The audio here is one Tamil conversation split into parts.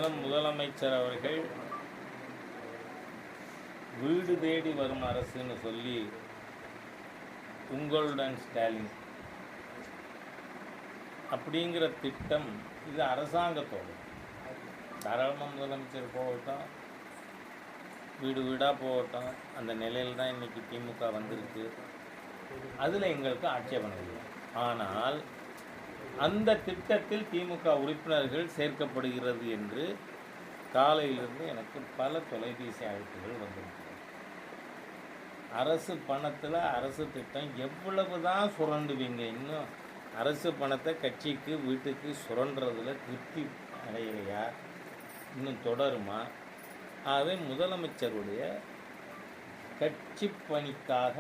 தினம் முதலமைச்சர் அவர்கள் வீடு தேடி வரும் அரசுன்னு சொல்லி உங்களுடன் ஸ்டாலின் அப்படிங்கிற திட்டம் இது அரசாங்கத்தோடு தாராளமாக முதலமைச்சர் போகட்டும், வீடு வீடாக போகட்டும், அந்த நிலையில் தான் இன்றைக்கி திமுக வந்திருக்கு. அதில் எங்களுக்கு ஆட்சேபனை இல்லை. ஆனால் அந்த திட்டத்தில் திமுக உறுப்பினர்கள் சேர்க்கப்படுகிறது என்று காலையிலிருந்து எனக்கு பல தொலைபேசி அழைப்புகள் வந்திருக்கிறது. அரசு பணத்தில் அரசு திட்டம் எவ்வளவு தான் சுரண்டுவீங்க? இன்னும் அரசு பணத்தை கட்சிக்கு வீட்டுக்கு சுரண்டுறதுல திருப்தி அடையலையா? இன்னும் தொடருமா? ஆகவே முதலமைச்சருடைய கட்சி பணிக்காக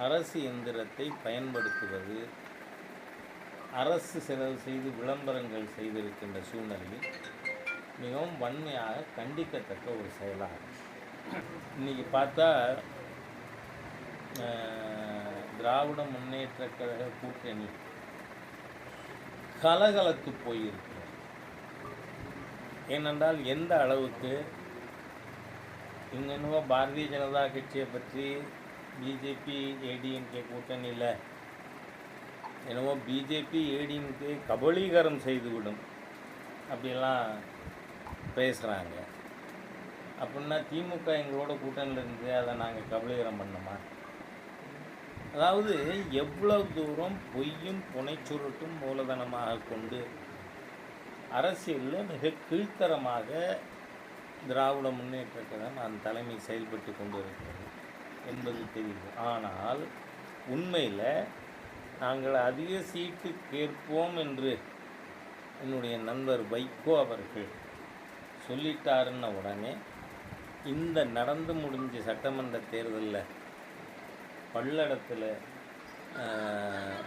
அரசு எந்திரத்தை பயன்படுத்துவது, அரசு செலவு செய்து விளம்பரங்கள் செய்திருக்கின்ற சூழ்நிலையில் மிகவும் வன்மையாக கண்டிக்கத்தக்க ஒரு செயலாகும். இன்றைக்கி பார்த்தா திராவிட முன்னேற்ற கழக கூட்டணி கலகலத்து போயிருக்கிறது. ஏனென்றால் எந்த அளவுக்கு இன்னும் பாரதிய ஜனதா கட்சியை பற்றி பிஜேபி ஏடிஎம்கே கூட்டணியில் என்னவோ பிஜேபி ஏடிஎம்கே கபலீகரம் செய்துவிடும் அப்படிலாம் பேசுகிறாங்க. அப்படின்னா திமுக எங்களோட கூட்டணியில் இருந்து அதை நாங்கள் கபலீகரம் பண்ணோமா? அதாவது எவ்வளவு தூரம் பொய்யும் புனைச்சுருட்டும் மூலதனமாக கொண்டு அரசியலில் மிக கீழ்த்தரமாக திராவிட முன்னேற்ற கழகம் அந்த தலைமை செயல்பட்டு கொண்டு இருக்கிறது என்பது தெரியுது. ஆனால் உண்மையில் நாங்கள் அதிக சீட்டு கேட்போம் என்று என்னுடைய நண்பர் வைகோ அவர்கள் சொல்லிட்டாருன்ன உடனே இந்த நடந்து முடிஞ்ச சட்டமன்ற தேர்தலில் பல்லடத்தில்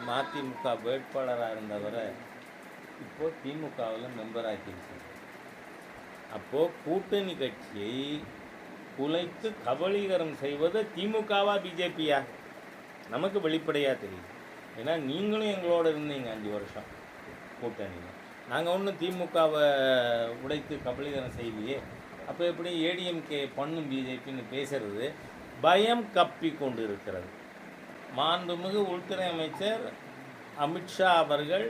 மதிமுக வேட்பாளராக இருந்தவரை இப்போது திமுகவில் மெம்பராக்கியிருக்காங்க. அப்போது கூட்டணி கட்சியை குலைத்து கபலீகரம் செய்வது திமுகவா பிஜேபியா? நமக்கு வெளிப்படையாக தெரியுது. ஏன்னா நீங்களும் எங்களோட இருந்தீங்க 5 வருஷம் கூட்டணியில். நாங்கள் ஒன்றும் திமுகவை உடைத்து கபலீகரம் செய்யலையே. அப்போ எப்படி ஏடிஎம்கே பண்ணும் பிஜேபின்னு பேசுறது பயம் கப்பி கொண்டு இருக்கிறது. மாண்புமிகு உள்துறை அமைச்சர் அமித்ஷா அவர்கள்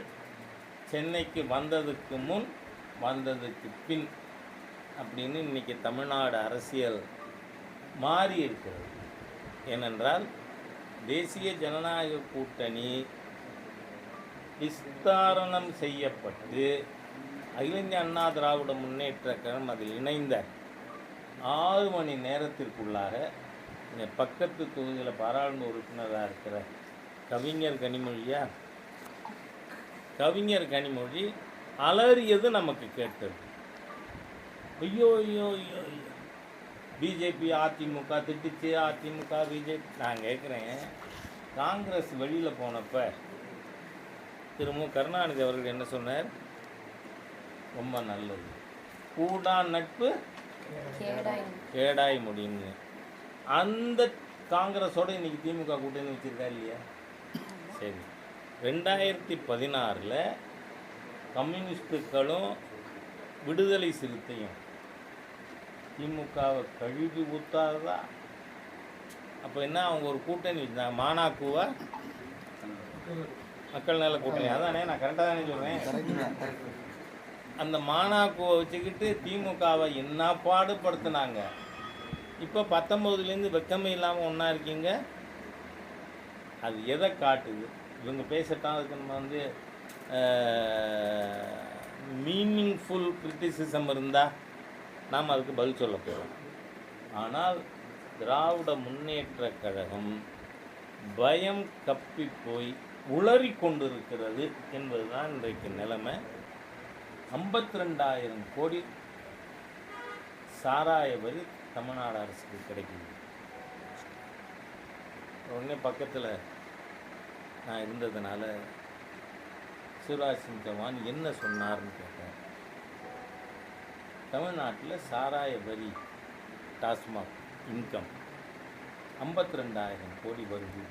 சென்னைக்கு வந்ததுக்கு முன் வந்ததுக்கு பின் அப்படின்னு இன்றைக்கி தமிழ்நாடு அரசியல் மாறி இருக்கிறது. ஏனென்றால் தேசிய ஜனநாயக கூட்டணி விஸ்தாரணம் செய்யப்பட்டு அகில இந்திய அண்ணா திராவிட முன்னேற்ற கழகம் அதில் இணைந்த 6 மணி நேரத்திற்குள்ளாக இந்த பக்கத்து தொகுதியில் பாராளுமன்ற உறுப்பினராக இருக்கிற கவிஞர் கனிமொழி அலறியது நமக்கு கேட்டது. ஐயோ ஐயோ ஐயோ ஐயோ, பிஜேபி அதிமுக திட்டுச்சு, அதிமுக பிஜேபி. நான் கேட்குறேன், காங்கிரஸ் வெளியில் போனப்போ திரு கருணாநிதி அவர்கள் என்ன சொன்னார்? ரொம்ப நல்லது, கூடா நட்பு கேடாய் முடியும்னு. அந்த காங்கிரஸோடு இன்றைக்கி திமுக கூட்டணி வச்சுருக்கா இல்லையா? சரி, 2016 கம்யூனிஸ்டுகளும் விடுதலை சிறுத்தையும் திமுகவை கழுவி ஊத்தாததா? அப்போ என்ன அவங்க ஒரு கூட்டணி வச்சுருந்தாங்க, மானாக்குவா மக்கள் நல கூட்டணி. அதானே நான் கரெக்டாக தானே சொல்கிறேன்? அந்த மானாக்குவை வச்சுக்கிட்டு திமுகவை என்ன பாடுபடுத்தினாங்க. இப்போ 19லேருந்து வெக்கமே இல்லாமல் ஒன்றா இருக்கீங்க. அது எதை காட்டுது? இவங்க பேசட்டான், அதுக்கு நம்ம மீனிங்ஃபுல் கிரிட்டிசிசம் இருந்தால் நாம் அதுக்கு பதில் சொல்ல போகிறோம். ஆனால் திராவிட முன்னேற்ற கழகம் பயம் கப்பி போய் உளறி கொண்டிருக்கிறது என்பது தான் இன்றைக்கு நிலைமை. 52,000 கோடி சாராய வரி தமிழ்நாடு அரசுக்கு கிடைக்குது. உடனே பக்கத்தில் நான் இருந்ததுனால சிவராஜ் சிங் சௌஹான் என்ன சொன்னார்னு கேட்டேன். தமிழ்நாட்டில் சாராய வரி டாஸ்மாக் இன்கம் 52,000 கோடி வருது.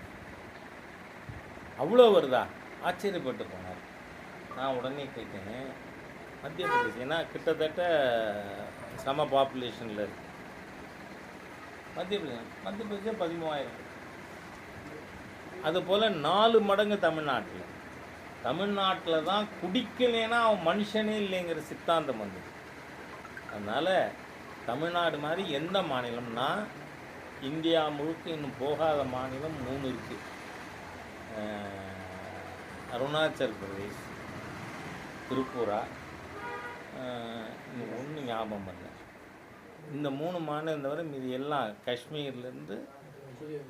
அவ்வளோ வருதா? ஆச்சரியப்பட்டு போனார். நான் உடனே கேட்டேன், மத்திய பிரதேசம். ஏன்னா கிட்டத்தட்ட சம பாப்புலேஷனில் இருக்குது மத்திய பிரதேசம் 13,000. அதுபோல் 4 மடங்கு தமிழ்நாட்டில் தான் குடிக்கலைன்னா அவன் மனுஷனே இல்லைங்கிற சித்தாந்தம் வந்தது. அதனால் தமிழ்நாடு மாதிரி எந்த மாநிலம்னா இந்தியா முழுக்க இன்னும் போகாத மாநிலம் 3 இருக்குது. அருணாச்சல் பிரதேஷ், திரிபுரா, இன்னும் ஒன்று ஞாபகம் பண்ணல. இந்த 3 மாநிலம் தவிர மீது எல்லாம் காஷ்மீர்லேருந்து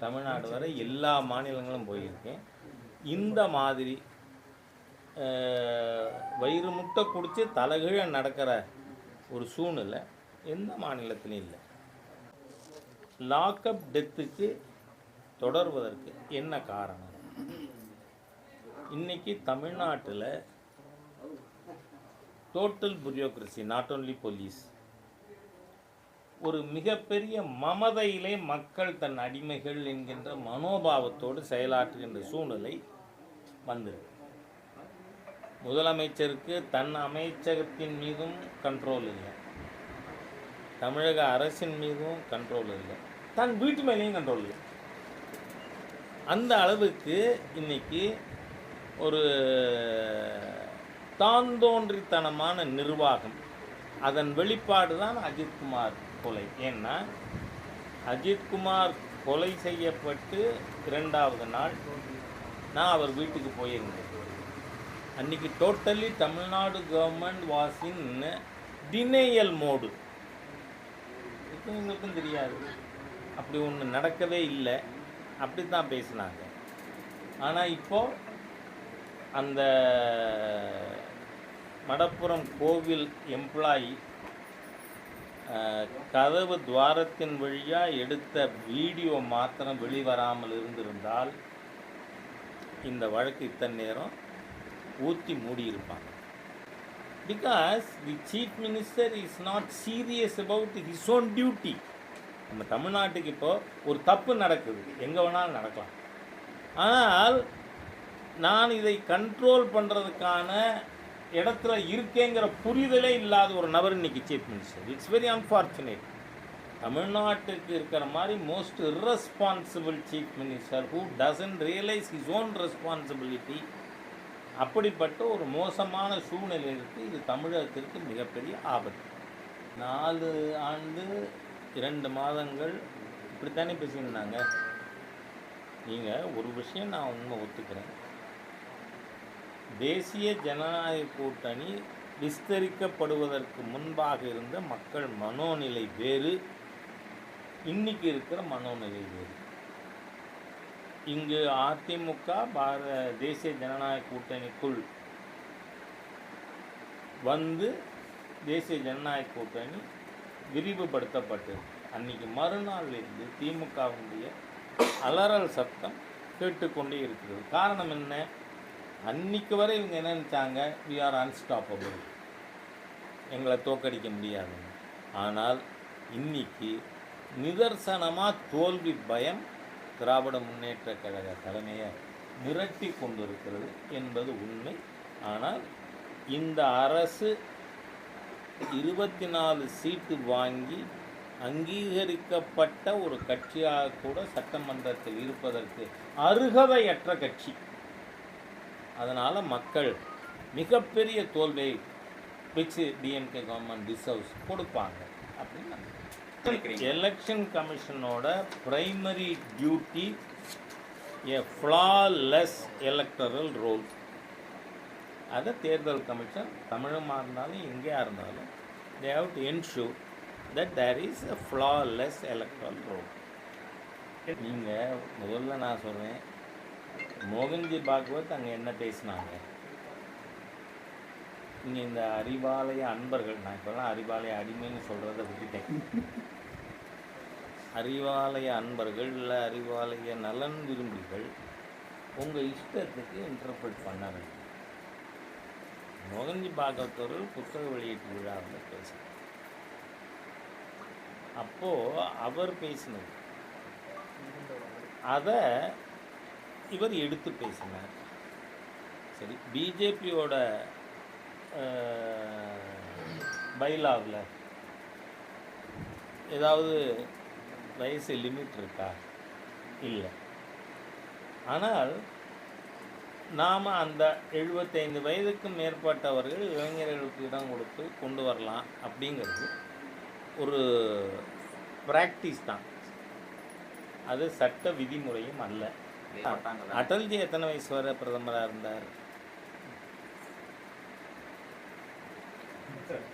தமிழ்நாடு வரை எல்லா மாநிலங்களும் போயிருக்கேன். இந்த மாதிரி வயிறு முட்டை குடித்து தலைகீழ நடக்கிற ஒரு சூழ்நிலை எந்த மாநிலத்திலும் இல்லை. லாக்அப் டெத்துக்கு தொடர்வதற்கு என்ன காரணம்? இன்றைக்கி தமிழ்நாட்டில் total bureaucracy, not only police, ஒரு மிகப்பெரிய மமதையிலே மக்கள் தன் அடிமைகள் என்கின்ற மனோபாவத்தோடு செயலாற்றுகின்ற சூழ்நிலை வந்திருக்கு. முதலமைச்சருக்கு தன் அமைச்சகத்தின் மீதும் கண்ட்ரோல் இல்லை, தமிழக அரசின் மீதும் கண்ட்ரோல் இல்லை, தன் வீட்டு மேலேயும் கண்ட்ரோல் இல்லை. அந்த அளவுக்கு இன்னைக்கு ஒரு தாந்தோன்றித்தனமான நிர்வாகம், அதன் வெளிப்பாடு தான் அஜித்குமார் கொலை. ஏன்னா அஜித்குமார் கொலை செய்யப்பட்டு 2வது நாள் நான் அவர் வீட்டுக்கு போயிருந்தேன். அன்றைக்கி totally Tamil Nadu government was in denial mode. இப்போ எங்களுக்கும் தெரியாது, அப்படி ஒன்று நடக்கவே இல்லை, அப்படி தான் பேசினாங்க. ஆனால் இப்போது அந்த மடப்புரம் கோவில் எம்ப்ளாயி கதவு துவாரத்தின் வழியாக எடுத்த வீடியோ மாத்திரம் வெளிவராமல் இருந்திருந்தால் இந்த வழக்கு இத்தனை நேரம் ஊற்றி மூடியிருப்பாங்க. Because the chief minister is not serious about his own duty. நம்ம தமிழ்நாட்டுக்கு இப்போது ஒரு தப்பு நடக்குது, எங்கே வேணாலும் நடக்கலாம். ஆனால் நான் இதை கண்ட்ரோல் பண்ணுறதுக்கான இடத்துல இருக்கேங்கிற புரிதலே இல்லாத ஒரு நபர் இன்றைக்கி chief minister. It's very unfortunate. தமிழ்நாட்டுக்கு இருக்கிற மாதிரி most irresponsible chief minister who doesn't realise his own responsibility. அப்படிப்பட்ட ஒரு மோசமான சூழ்நிலை இருக்குது. இது தமிழகத்திற்கு மிகப்பெரிய ஆபத்து. 4 ஆண்டு 2 மாதங்கள் இப்படித்தானே பேசியிருந்தாங்க. நீங்கள் ஒரு விஷயம் நான் உண்மை ஒத்துக்கிறேன், தேசிய ஜனநாயக கூட்டணி விஸ்தரிக்கப்படுவதற்கு முன்பாக இருந்த மக்கள் மனோநிலை வேறு, இன்னைக்கு இருக்கிற மனோநிலை வேறு. இங்கு அதிமுக தேசிய ஜனநாயக கூட்டணிக்குள் வந்து தேசிய ஜனநாயக கூட்டணி விரிவுபடுத்தப்பட்டது. அன்றைக்கி மறுநாளிலிருந்து திமுகவுடைய அலறல் சத்தம் கேட்டுக்கொண்டே இருக்கிறது. காரணம் என்ன? அன்றைக்கு வரை இவங்க என்ன நினச்சாங்க, வி ஆர் அன்ஸ்டாப்பபிள், எங்களை தோற்கடிக்க முடியாதுன்னு. ஆனால் இன்னைக்கு நிதர்சனமாக தோல்வி பயம் திராவிட முன்னேற்ற கழக தலைமையை மிரட்டி கொண்டிருக்கிறது என்பது உண்மை. ஆனால் இந்த அரசு 24 சீட்டு வாங்கி அங்கீகரிக்கப்பட்ட ஒரு கட்சியாக கூட சட்டமன்றத்தில் இருப்பதற்கு அருகதையற்ற கட்சி. அதனால் மக்கள் மிகப்பெரிய தோல்வியை வச்சு டிஎம்கே கவர்மெண்ட் டிசர்வ்ஸ் கொடுப்பாங்க அப்படின்னு நான் நினைக்கிறேன். எலெக்ஷன் கமிஷனோட பிரைமரி டியூட்டி எ ஃப்ளாலெஸ் எலக்டரல் ரோல். அதை தேர்தல் கமிஷன் தமிழமாக இருந்தாலும் எங்கேயா இருந்தாலும் they have to ensure that there is a flawless electoral roll. நீங்கள் முதல்ல நான் சொல்கிறேன், மோகன்ஜி பாகவத் அங்கே என்ன பேசினாங்க, இங்கே இந்த அறிவாலய அன்பர்கள், நான் இப்போலாம் அறிவாலய அடிமைன்னு சொல்கிறத விட்டுட்டேன், அறிவாலய அன்பர்கள் இல்லை அறிவாலய நலன் விரும்பிகள் உங்கள் இஷ்டத்துக்கு இன்டர்பிரட் பண்ணாங்க. மோகன்ஜி பாகவத் அவர்கள் புத்தக வெளியீட்டு விழாவில் பேசினார். அப்போது அவர் பேசினது அதை இவர் எடுத்து பேசினார். சரி, பிஜேபியோட பைலாவில் ஏதாவது வயசு லிமிட் இருக்கா? இல்லை. ஆனால் நாம் அந்த 75 வயதுக்கும் மேற்பட்டவர்கள் இளைஞர்களுக்கு இடம் கொடுத்து கொண்டு வரலாம் அப்படிங்கிறது ஒரு ப்ராக்டிஸ் தான், அது சட்ட விதிமுறையும் அல்ல. அடல்ஜி எத்தனை வயசு வரை பிரதமராக இருந்தார்?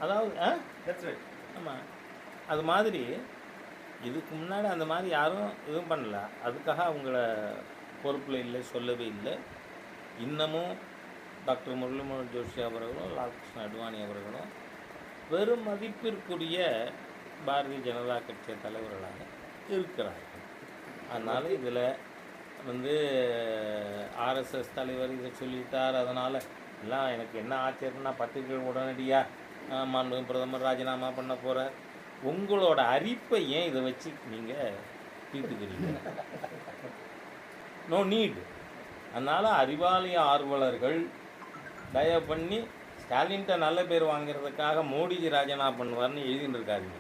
அதாவது ஆமாம், அது மாதிரி இதுக்கு முன்னாடி அந்த மாதிரி யாரும் இதுவும் பண்ணல. அதுக்காக அவங்கள பொறுப்பில் இல்லை, சொல்லவே இல்லை. இன்னமும் டாக்டர் முரளிமனோகர் ஜோஷி அவர்களும் லால்கிருஷ்ண அத்வானி அவர்களும் பெரும் மதிப்பிற்குரிய பாரதிய ஜனதா கட்சி தலைவர்களாக இருக்கிறார்கள். அதனால் இதில் ஆர்எஸ்எஸ் தலைவர் இதை சொல்லிட்டார், அதனால் எல்லாம் எனக்கு என்ன ஆச்சரியம்னா பத்திரிகைகள் உடனடியாக மாண்புமிகு பிரதமர் ராஜினாமா பண்ண போகிறார். உங்களோட அரிப்பை ஏன் இதை வச்சு நீங்கள் தீர்த்துக்கிறீங்க? No need. அதனால் அறிவாலய ஆர்வலர்கள் தயவு பண்ணி ஸ்டாலின்கிட்ட நல்ல பேர் வாங்கிறதுக்காக மோடிஜி ராஜினாமா பண்ணுவார்னு எழுதிட்டு இருக்காருங்க.